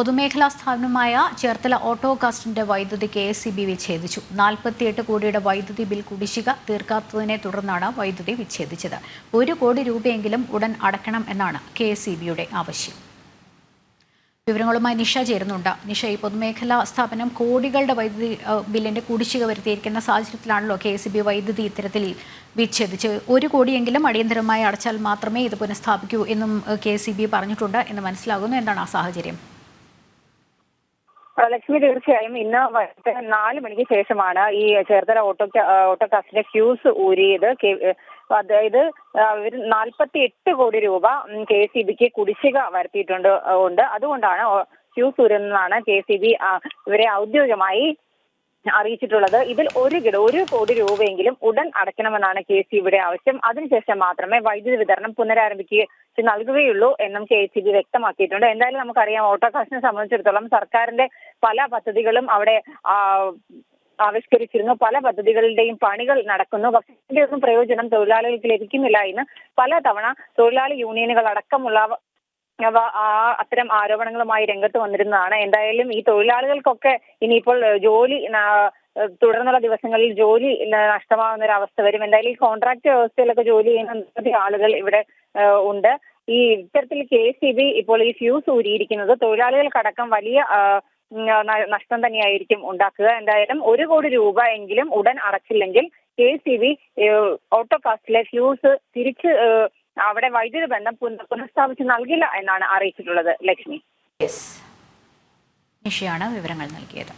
പൊതുമേഖലാ സ്ഥാപനമായ ചേർത്തല ഓട്ടോകാസ്റ്റിന്റെ വൈദ്യുതി KSEB വിച്ഛേദിച്ചു. 48 കോടിയുടെ വൈദ്യുതി ബിൽ കുടിശ്ശിക തീർക്കാത്തതിനെ തുടർന്നാണ് വൈദ്യുതി വിച്ഛേദിച്ചത്. 1 കോടി രൂപയെങ്കിലും ഉടൻ അടയ്ക്കണം എന്നാണ് KSEBയുടെ ആവശ്യം. വിവരങ്ങളുമായി നിഷ ചേരുന്നുണ്ട്. നിഷ, ഈ പൊതുമേഖലാ സ്ഥാപനം കോടികളുടെ വൈദ്യുതി ബില്ലിന്റെ കുടിശ്ശിക വരുത്തിയിരിക്കുന്ന സാഹചര്യത്തിലാണല്ലോ KSEB വൈദ്യുതി ഇത്തരത്തിൽ വിച്ഛേദിച്ച് 1 കോടിയെങ്കിലും അടിയന്തരമായി അടച്ചാൽ മാത്രമേ ഇത് പുനഃസ്ഥാപിക്കൂ എന്നും KSEB പറഞ്ഞിട്ടുണ്ട് എന്ന് മനസ്സിലാകുന്നു. എന്താണ് ആ സാഹചര്യം? ലക്ഷ്മി, തീർച്ചയായും ഇന്ന് വൈകിട്ട് 4 മണിക്ക് ശേഷമാണ് ഈ ചേർത്തല ഓട്ടോകാസ്റ്റിന്റെ ഫ്യൂസ് ഊരിയത്. അതായത് 48 കോടി രൂപ KSEBക്ക് കുടിശ്ശിക വരുത്തിയിട്ടുണ്ട്. അതുകൊണ്ടാണ് ഫ്യൂസ് ഊരുന്നതാണ് KSEB ഇവരെ ഔദ്യോഗികമായി അറിയിച്ചിട്ടുള്ളത്. ഇതിൽ 1 കോടി രൂപയെങ്കിലും ഉടൻ അടയ്ക്കണമെന്നാണ് KSEBയുടെ ആവശ്യം. അതിനുശേഷം മാത്രമേ വൈദ്യുതി വിതരണം പുനരാരംഭിക്കുക നൽകുകയുള്ളൂ എന്നും KSEB വ്യക്തമാക്കിയിട്ടുണ്ട്. എന്തായാലും നമുക്കറിയാം, ഓട്ടോകാസ്റ്റിനെ സംബന്ധിച്ചിടത്തോളം സർക്കാരിന്റെ പല പദ്ധതികളും അവിടെ ആവിഷ്കരിച്ചിരുന്നു. പല പദ്ധതികളുടെയും പണികൾ നടക്കുന്നു. പക്ഷേ ഇതിന്റെ ഒന്നും പ്രയോജനം തൊഴിലാളികൾക്ക് ലഭിക്കുന്നില്ല എന്ന് പലതവണ തൊഴിലാളി യൂണിയനുകൾ അടക്കമുള്ള അത്തരം ആരോപണങ്ങളുമായി രംഗത്ത് വന്നിരുന്നതാണ്. എന്തായാലും ഈ തൊഴിലാളികൾക്കൊക്കെ ഇനിയിപ്പോൾ ജോലി തുടർന്നുള്ള ദിവസങ്ങളിൽ ജോലി നഷ്ടമാകുന്ന ഒരു അവസ്ഥ വരും. എന്തായാലും ഈ കോൺട്രാക്ട് വ്യവസ്ഥയിലൊക്കെ ജോലി ചെയ്യുന്ന നിരവധി ആളുകൾ ഇവിടെ ഉണ്ട്. ഈ ഇത്തരത്തിൽ KSEB ഇപ്പോൾ ഈ ഫ്യൂസ് ഊരിയിരിക്കുന്നത് തൊഴിലാളികൾക്കടക്കം വലിയ നഷ്ടം തന്നെയായിരിക്കും ഉണ്ടാക്കുക. എന്തായാലും 1 കോടി രൂപ എങ്കിലും ഉടൻ അടച്ചില്ലെങ്കിൽ KSEB ഓട്ടോകാസ്റ്റിലെ ഫ്യൂസ് തിരിച്ച് അവിടെ വൈദ്യുതി ബന്ധം പുനഃസ്ഥാപിച്ച് നൽകില്ല എന്നാണ് അറിയിച്ചിട്ടുള്ളത്. ലക്ഷ്മി, നിഷയാണ് വിവരങ്ങൾ നൽകിയത്.